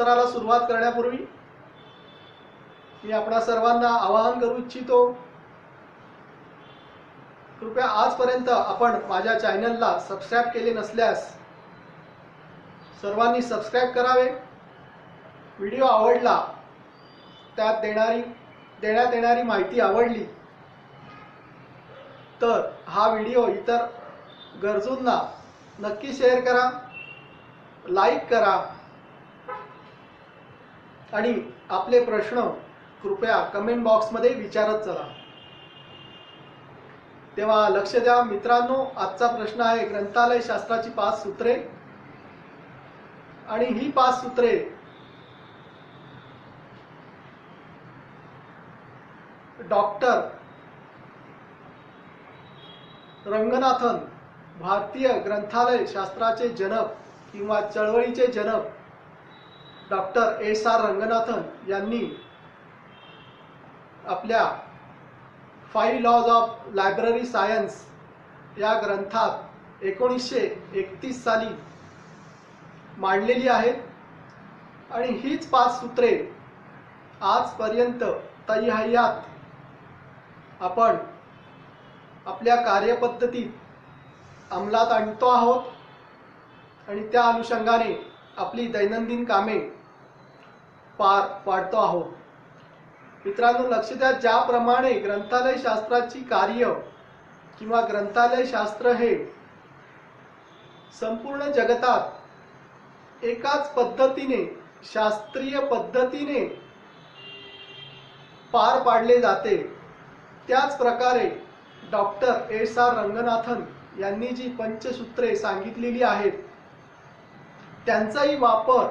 सत्राला सुरुवात करण्यापूर्वी मी आपणा सर्वांना आवाहन करू इच्छितो, कृपया आजपर्यंत आपण माझ्या चॅनलला सबस्क्राइब केले नसल्यास सर्वांनी सबस्क्राइब करावे। व्हिडिओ आवडला, त्यात देण्यात येणारी माहिती आवडली तर हा व्हिडिओ इतर गरजूंना नक्की शेअर करा, लाईक करा आणि आपले प्रश्न कृपया कमेंट बॉक्समध्ये विचारत चला। तेव्हा लक्ष द्या मित्रांनो, आजचा प्रश्न आहे ग्रंथालय शास्त्राची 5 सूत्रे। आणि ही 5 सूत्रे डॉक्टर रंगनाथन, भारतीय ग्रंथालय शास्त्राचे जनक किंवा चळवळीचे जनक डॉक्टर एस.आर. रंगनाथन यांनी आपल्या 5 लॉज ऑफ लायब्ररी सायन्स या ग्रंथात 1931 साली मांडलेली आहेत। आणि हीच 5 सूत्रे आजपर्यंत तैहयात आपण आपल्या कार्यपद्धतीत अंमलात आणतो आहोत आणि त्या अनुषंगाने आपली दैनंदिन कामे पार पाडतो आहोत। मित्रांनो लक्ष द्या, ज्याप्रमाणे ग्रंथालय शास्त्राची कार्य किंवा ग्रंथालय शास्त्र हे संपूर्ण जगतात एकाच पद्धतीने, शास्त्रीय पद्धतीने पार पाडले जाते, त्याच प्रकारे डॉक्टर एस.आर. रंगनाथन यांनी जी पंचसूत्रे सांगितलेली आहेत त्यांचाही वापर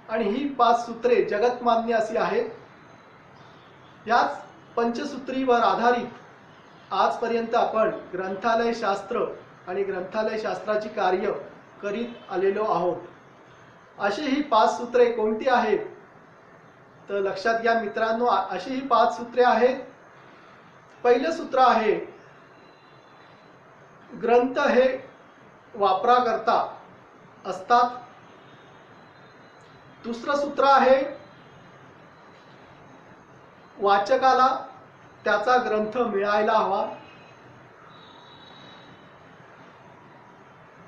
आणि ही 5 सूत्रे जगतमान्य अशी आहेत। याच पंचसूत्रीवर आधारित आजपर्यंत आपण ग्रंथालय शास्त्र आणि ग्रंथालय शास्त्राची कार्य करीत आलेलो आहोत। अशी ही 5 सूत्रे कोणती आहेत तर लक्षात घ्या मित्रांनो, अशी ही 5 सूत्रे आहेत। पहिलं सूत्र आहे ग्रंथ हे वापराकरता असतात। दुसरं सूत्र आहे वाचकाला त्याचा ग्रंथ मिळायला हवा।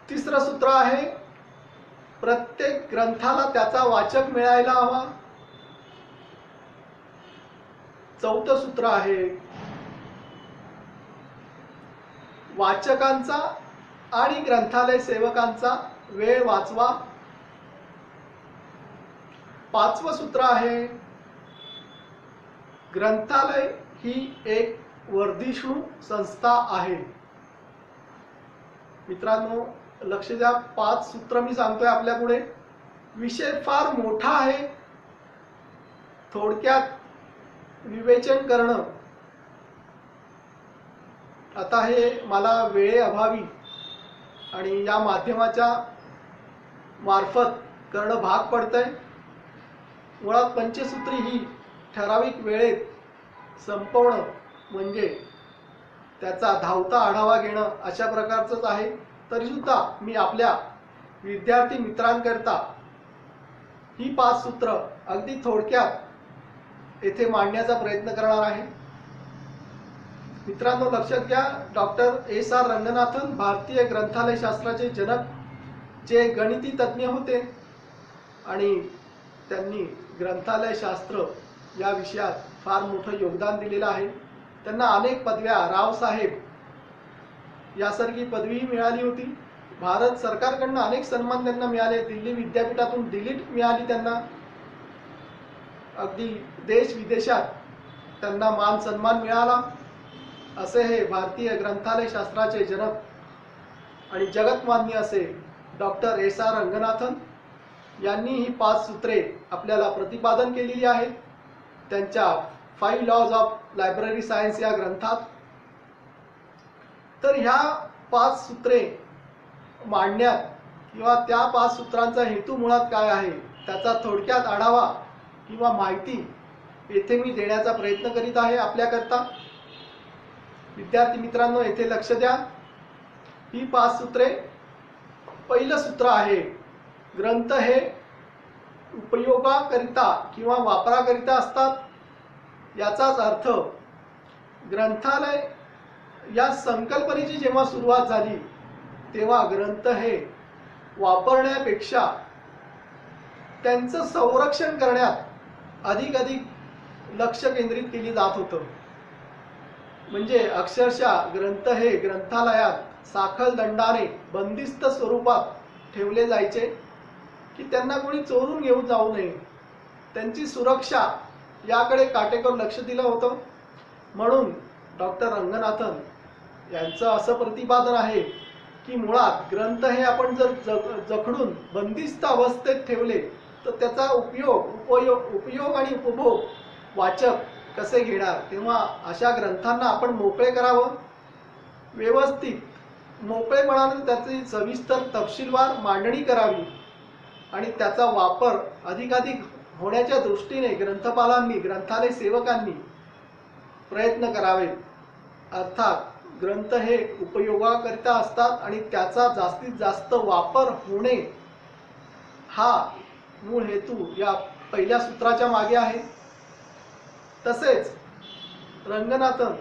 तिसरं सूत्र आहे प्रत्येक ग्रंथाला त्याचा वाचक मिळायला हवा। चौथं सूत्र आहे वाचकांचा आणि ग्रंथालय सेवकांचा वेळ वाचवा। पाचवं सूत्र आहे ग्रंथालय ही एक वर्धिष्णू संस्था आहे। मित्रांनो लक्ष द्या, 5 सूत्र मी सांगतोय आपल्या पुढे। विषय फार मोठा आहे, थोडक्यात विवेचन करणं आता हे मला वेळेअभावी आणि या माध्यमाच्या मार्फत करणं भाग पडतंय। मुळात पंचसूत्री ही ठराविक वेळेत संपवणं म्हणजे त्याचा धावता आढावा घेणं अशा प्रकारचंच आहे। तरी सुद्धा मी आपल्या विद्यार्थी मित्रांकरता ही 5 सूत्र अगदी थोडक्यात येथे मांडण्याचा प्रयत्न करणार आहे। मित्रांनो लक्षात घ्या, डॉक्टर एस.आर. रंगनाथन भारतीय ग्रंथालय शास्त्राचे जनक, जे गणिती तज्ज्ञ होते आणि त्यांनी ग्रंथालय शास्त्र या विषयात फार मोठं योगदान दिलेलं आहे। त्यांना अनेक पदव्या, रावसाहेब यासारखी पदवीही मिळाली होती। भारत सरकारकडून अनेक सन्मान त्यांना मिळाले। दिल्ली विद्यापीठातून डिलीट मिळाली त्यांना। अगदी देश विदेशात त्यांना मान सन्मान मिळाला। असे हे भारतीय ग्रंथालय शास्त्राचे जनक आणि जगतमान्य असे डॉक्टर एस.आर. रंगनाथन यांनी ही 5 सूत्रे आपल्याला प्रतिपादन केलेली आहेत त्यांच्या 5 लॉज ऑफ लायब्ररी सायन्स या ग्रंथात। तर ह्या 5 सूत्रे मांडण्यात किंवा त्या 5 सूत्रांचा हेतू मुळात काय आहे त्याचा थोडक्यात आढावा किंवा माहिती येथे मी देण्याचा प्रयत्न करीत आहे आपल्याकरता। विद्यार्थी मित्रांनो येथे लक्ष द्या, ही 5 सूत्रे। पहिलं सूत्र आहे ग्रंथ हे उपयोगाकरिता किंवा वापराकरिता असतात। याचाच अर्थ ग्रंथालय या संकल्पनेची जेव्हा सुरुवात झाली तेव्हा ग्रंथ हे वापरण्यापेक्षा त्यांचं संरक्षण करण्यात अधिक लक्ष केंद्रित केली जात होतं। म्हणजे अक्षरशः ग्रंथ हे ग्रंथालयात साखळ दंडाने बंदिस्त स्वरूपात ठेवले जायचे की त्यांना कोणी चोरून घेऊन जाऊ नये, त्यांची सुरक्षा याकडे काटेकोर लक्ष दिलं होतं। म्हणून डॉक्टर रंगनाथन यांचं असं प्रतिपादन आहे की मुळात ग्रंथ हे आपण जर जखडून बंदिस्त अवस्थेत ठेवले तर त्याचा उपयोग आणि उपभोग वाचक कसे घेणार, तेव्हा अशा ग्रंथांना आपण मोकळे करावं, व्यवस्थित मोकळेपणाने त्याची सविस्तर तपशीलवार मांडणी करावी आणि त्याचा वापर अधिकाधिक होण्याच्या दृष्टीने ग्रंथपालांनी, ग्रंथालय सेवकांनी प्रयत्न करावेत। अर्थात ग्रंथ हे उपयोगाकरिता असतात आणि त्याचा जास्तीत जास्त वापर होणे हा मूळ हेतू या पहिल्या सूत्राच्या मागे आहे। तसेच रंगनाथन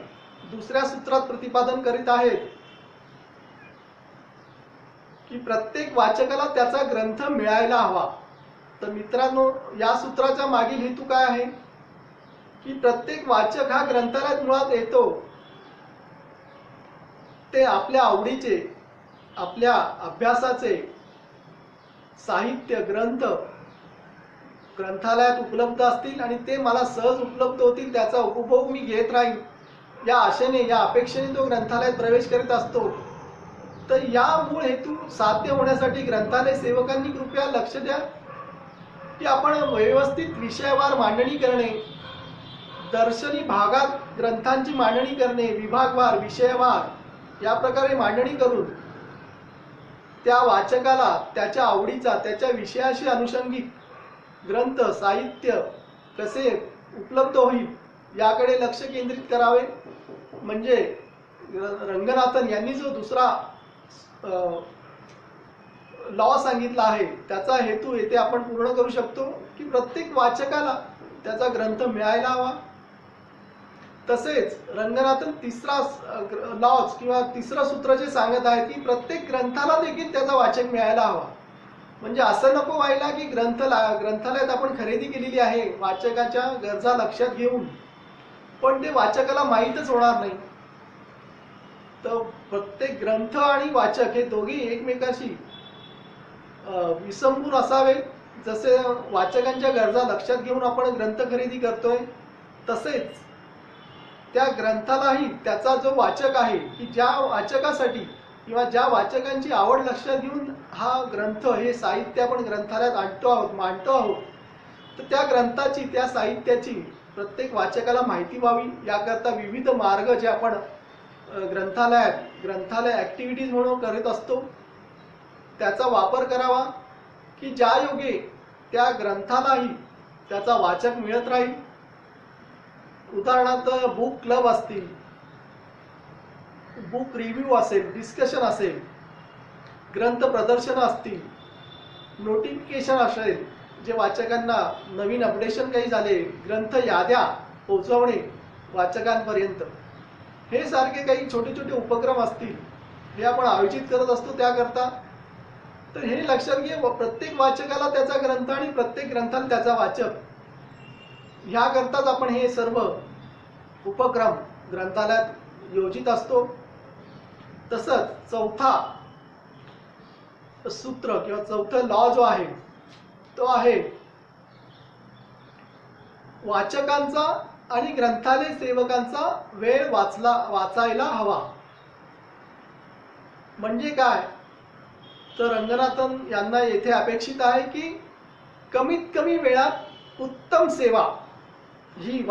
दुसऱ्या सूत्रात प्रतिपादन करीत आहेत की प्रत्येक वाचकाला त्याचा ग्रंथ मिळायला हवा। तर मित्रांनो, या सूत्राच्या मागील हेतू काय आहे की प्रत्येक वाचक हा ग्रंथालयात मुळात येतो ते आपल्या आवडीचे, आपल्या अभ्यासाचे साहित्य ग्रंथ ग्रंथालयात उपलब्ध असतील आणि ते मला सहज उपलब्ध होतील, त्याचा उपभोग मी घेत राहीन या आशेने, या अपेक्षेने तो ग्रंथालयात प्रवेश करीत असतो। तर या मूळ हेतू साध्य होण्यासाठी ग्रंथालय सेवकांनी कृपया लक्ष द्या की आपण व्यवस्थित विषयवार मांडणी करणे, दर्शनी भागात ग्रंथांची मांडणी करणे, विभागवार, विषयवार या प्रकारे मांडणी करून त्या वाचकाला त्याच्या आवडीचा, त्याच्या विषयाशी अनुषंगिक ग्रंथ साहित्य कसे उपलब्ध होईल याकडे लक्ष केंद्रित करावे। म्हणजे रंगनाथन यांनी जो दुसरा लॉ सांगितला आहे त्याचा हेतू येथे आपण पूर्ण करू शकतो की प्रत्येक वाचकाला त्याचा ग्रंथ मिळायला हवा। तसेच रंगनाथन तिसरा लॉज किंवा तिसरं सूत्र जे सांगत आहे की प्रत्येक ग्रंथाला देखील त्याचा वाचक मिळायला हवा। म्हणजे असं नको व्हायला की ग्रंथालयात आपण खरेदी केलेली आहे वाचकाच्या गरजा लक्षात घेऊन, पण ते वाचकाला माहीतच होणार नाही। तर प्रत्येक ग्रंथ आणि वाचक हे दोघे एकमेकाशी विसंबून असावे। जसे वाचकांच्या गरजा लक्षात घेऊन आपण ग्रंथ खरेदी करतोय, तसेच त्या ग्रंथालाही त्याचा जो वाचक आहे की ज्या वाचकासाठी किंवा ज्या वाचकांची आवड लक्षात घेऊन हा ग्रंथ, हे साहित्य आपण ग्रंथालयात आणतो आहोत, मांडतो आहोत, तर त्या ग्रंथाची, त्या साहित्याची प्रत्येक वाचकाला माहिती व्हावी याकरता विविध मार्ग जे आपण ग्रंथालय ऍक्टिव्हिटीज म्हणून करत असतो त्याचा वापर करावा की ज्या योगे त्या ग्रंथालाही त्याचा वाचक मिळत राहील। उदाहरणार्थ बुक क्लब असतील, बुक रिव्ह्यू असेल, डिस्कशन असेल, ग्रंथ प्रदर्शन असतील, नोटिफिकेशन असेल जे वाचकांना नवीन अपडेशन काही झाले, ग्रंथ याद्या पोहोचवणे वाचकांपर्यंत, हे सारखे काही छोटे छोटे उपक्रम असतील हे आपण आयोजित करत असतो त्याकरता। तर हे लक्षात घे, प्रत्येक वाचकाला त्याचा ग्रंथ आणि प्रत्येक ग्रंथाला त्याचा वाचक, ह्याकरताच आपण हे सर्व उपक्रम ग्रंथालयात योजित असतो। तसंच चौथा सूत्र किंवा चौथा लॉ जो आहे तो आहे वाचकांचा आणि ग्रंथालय सेवकांचा वेळ वाचायला हवा। म्हणजे काय, तर रंगनाथन यांना येथे अपेक्षित आहे की कमीत कमी वेळात उत्तम सेवा ही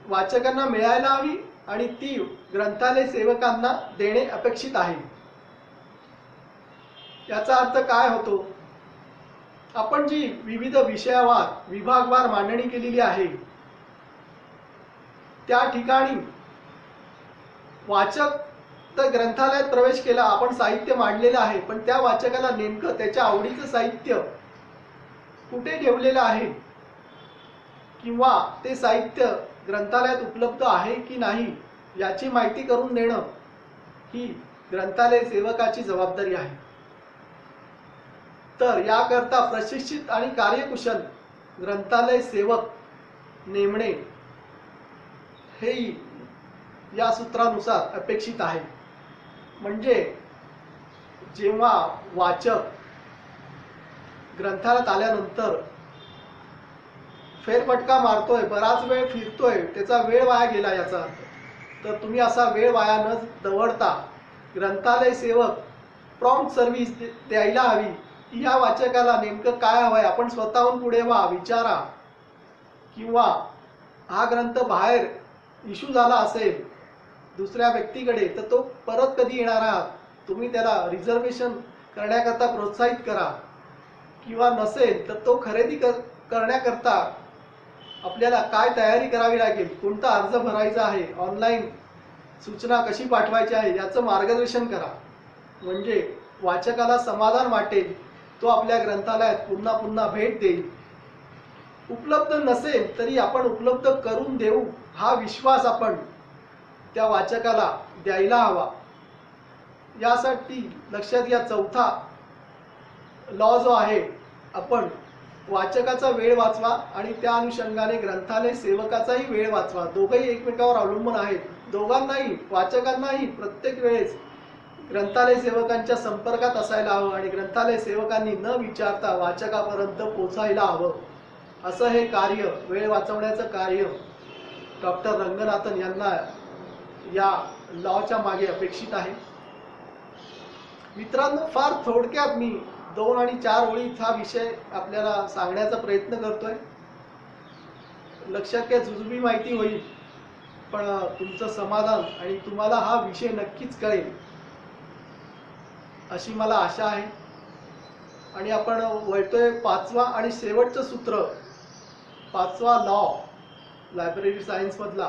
वाचकांना मिळायला हवी आणि ती ग्रंथालय सेवकांना देणे अपेक्षित आहे। याचा अर्थ काय होतो, आपण जी विविध विषयावार, विभागवार मांडणी केलेली आहे त्या ठिकाणी वाचक तर ग्रंथालयात प्रवेश केला, आपण साहित्य मांडलेलं आहे, पण त्या वाचकाला नेमकं त्याच्या आवडीचं साहित्य कुठे ठेवलेलं आहे किंवा ते साहित्य ग्रंथालयात उपलब्ध आहे की नाही याची माहिती करून देणं ही ग्रंथालय सेवकाची जबाबदारी आहे. तर याकरता प्रशिक्षित आणि कार्यकुशल ग्रंथालय सेवक नेमणे हेही या सूत्रानुसार अपेक्षित आहे. म्हणजे जेव्हा वाचक ग्रंथालयात आल्यानंतर फेरफटका मारतोय, बराच वेळ फिरतोय, त्याचा वेळ वाया गेला याचा अर्थ. तर तुम्ही असा वेळ वाया न दवडता ग्रंथालय सेवक प्रॉम्प्ट सर्व्हिस द्यायला हवी की ह्या वाचकाला नेमकं काय हवंय, आपण स्वतःहून पुढे व्हा, विचारा. किंवा हा ग्रंथ बाहेर इश्यू झाला असेल दुसऱ्या व्यक्तीकडे तर तो परत कधी येणार आहात, तुम्ही त्याला रिझर्वेशन करण्याकरता प्रोत्साहित करा. किंवा नसेल तर तो खरेदी करण्याकरता आपल्याला काय तयारी करावी लागेल, कोणता अर्ज भरायचा आहे, ऑनलाईन सूचना कशी पाठवायची आहे याचं मार्गदर्शन करा. म्हणजे वाचकाला समाधान वाटेल, तो आपल्या ग्रंथालयात पुन्हा पुन्हा भेट देईल. उपलब्ध नसेल तरी आपण उपलब्ध करून देऊ हा विश्वास आपण त्या वाचकाला द्यायला हवा. यासाठी लक्षात घ्या, चौथा लॉ जो आहे, आपण वाचकाचा वेळ वाचवा आणि त्या अनुषंगाने ग्रंथालय सेवकाचाही वेळ वाचवा. दोघंही एकमेकावर अवलंबून आहेत. दोघांनाही, वाचकांनाही प्रत्येक वेळेस ग्रंथालय सेवकांच्या संपर्कात असायला हवं आणि ग्रंथालय सेवकांनी न विचारता वाचकापर्यंत पोचायला हवं. असं हे कार्य, वेळ वाचवण्याचं कार्य डॉक्टर रंगनाथन यांना या लॉच्या मागे अपेक्षित आहे. मित्रांनो, फार थोडक्यात मी 2 आणि 4 ओळीत हा विषय आपल्याला सांगण्याचा प्रयत्न करतोय. लक्षात घ्या, जुजबी माहिती होईल पण तुमचं समाधान आणि तुम्हाला हा विषय नक्कीच कळेल अशी मला आशा आहे. आणि आपण वळतोय 5वा आणि शेवटचं सूत्र, 5वा लॉ लायब्ररी सायन्स मधला,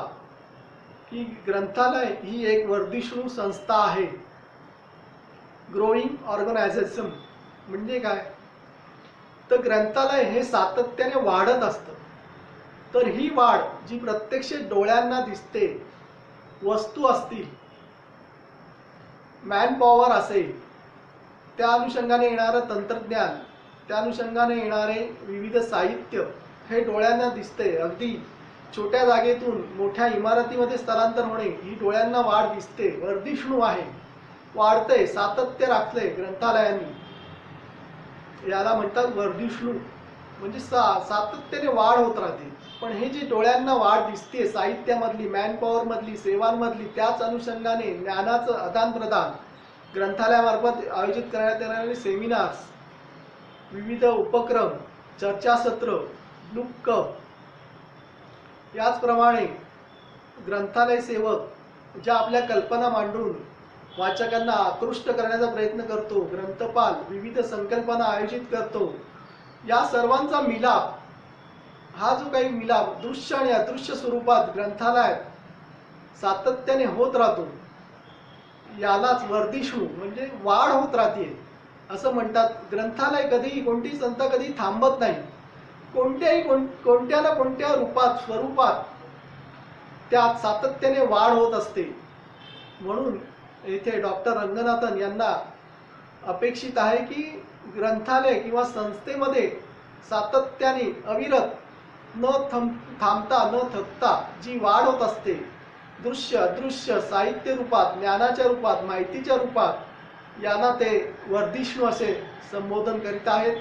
की ग्रंथालय ही एक वर्धिष्णू संस्था आहे. ग्रोईंग ऑर्गनायझेशन म्हणजे काय, तर ग्रंथालय हे सातत्याने वाढत असतं. तर ही वाढ जी प्रत्यक्ष डोळ्यांना दिसते, वस्तू असतील, मॅन पॉवर असेल, त्या अनुषंगाने येणारं तंत्रज्ञान, त्या अनुषंगाने येणारे विविध साहित्य हे डोळ्यांना दिसते. अगदी छोट्या जागेतून मोठ्या इमारतीमध्ये स्थलांतर होणे ही डोळ्यांना वाढ दिसते. वर्धिष्णू आहे, वाढतंय, सातत्य राखलंय ग्रंथालयांनी, याला म्हणतात वर्धिष्णू. म्हणजे सातत्याने वाढ होत राहते. पण हे जे डोळ्यांना वाढ दिसते साहित्यामधली, मॅन पॉवर मधली, सेवांमधली, त्याच अनुषंगाने ज्ञानाचं आदान प्रदान, ग्रंथालयामार्फत आयोजित करण्यात येणारे सेमिनार्स, विविध उपक्रम, चर्चासत्र, बुक क्लब, याचप्रमाणे ग्रंथालय सेवक ज्या आपल्या कल्पना मांडून वाचकांना आकृष्ट करण्याचा प्रयत्न करतो, ग्रंथपाल विविध संकल्पना आयोजित करतो, या सर्वांचा मिलाप, हा जो काही मिलाप दृश्य आणि अदृश्य स्वरूपात ग्रंथालयात सातत्याने होत राहतो, यालाच वर्धिष्णू म्हणजे वाढ होत राहते असं म्हणतात. ग्रंथालय कधीही, कोणती संस्था कधी थांबत नाही. कोणत्या ना कोणत्या रूपात, स्वरूपात त्यात सातत्याने वाढ होत असते. म्हणून येथे डॉक्टर रंगनाथन यांना अपेक्षित आहे की ग्रंथालय किंवा संस्थेमध्ये सातत्याने अविरत न थांबता न थकता जी वाढ होत असते, दृश्य अदृश्य साहित्य रूपात, ज्ञानाच्या रूपात, माहितीच्या रूपात, यांना ते वर्धिष्णू असे संबोधन करीत आहेत.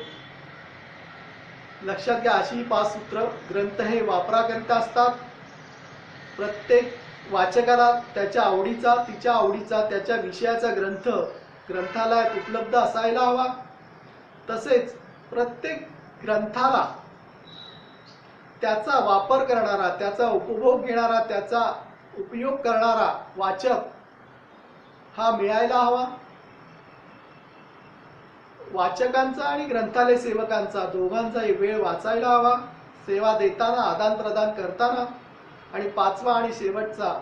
लक्षात घ्या, अशी 5 सूत्र ग्रंथ हे वापराकरिता असतात. प्रत्येक वाचकाला त्याच्या आवडीचा, तिच्या आवडीचा, त्याच्या विषयाचा ग्रंथ ग्रंथालयात उपलब्ध असायला हवा. तसेच प्रत्येक ग्रंथाला त्याचा वापर करणारा, त्याचा उपभोग घेणारा, त्याचा उपयोग करणारा वाचक हा मिळायला हवा. वाचकांचा आणि ग्रंथालय सेवकांचा दोघांचाही वेळ वाचायला हवा, सेवा देताना, आदान प्रदान करताना. आणि 5वा आणि शेवटचा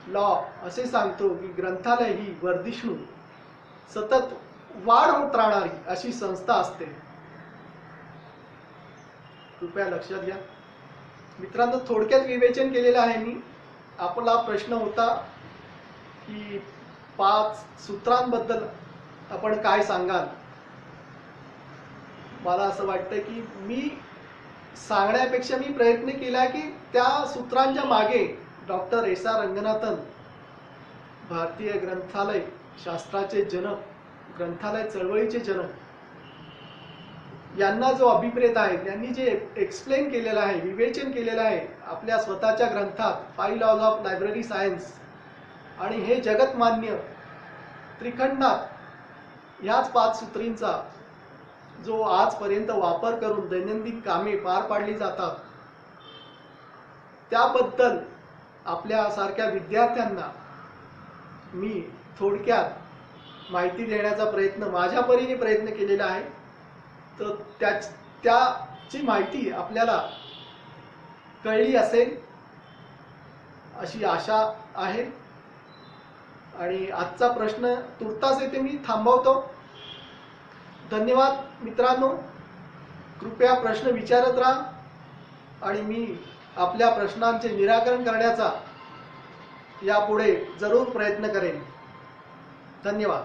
लॉ असे सांगतो की ग्रंथालय ही वर्धिष्णू, सतत वाढ होत राहणारी अशी संस्था असते. कृपया लक्षात घ्या. मित्रांनो, थोडक्यात विवेचन केलेलं आहे मी. आपला प्रश्न होता की 5 सूत्रांबद्दल आपण काय सांगाल. मला असं वाटतं की मी सांगण्यापेक्षा मी प्रयत्न केला की त्या सूत्रांच्या मागे डॉक्टर एस आर रंगनाथन, भारतीय ग्रंथालय शास्त्राचे जनक, ग्रंथालय चळवळीचे जनक, यांना जो अभिप्रेत आहे, त्यांनी जे एक्सप्लेन केलेलं आहे, विवेचन केलेलं आहे आपल्या स्वतःच्या ग्रंथात फाइल ऑफ लायब्ररी सायन्स, आणि हे जगतमान्य त्रिखंडात ह्याच 5 सूत्रींचा जो आजपर्यंत वापर करून दैनंदिन कामे पार पाडली जातात, त्याबद्दल आपल्यासारख्या विद्यार्थ्यांना मी थोडक्यात माहिती देण्याचा प्रयत्न माझ्या परीने प्रयत्न केलेला आहे. तर त्याची माहिती आपल्याला कळली असेल अशी आशा आहे. आणि आजचा प्रश्न तुर्तास येथे मी थांबवतो. धन्यवाद मित्रांनो. कृपया प्रश्न विचारत राहा आणि मी आपल्या प्रश्नांचे निराकरण करण्याचा यापुढे जरूर प्रयत्न करेन. धन्यवाद.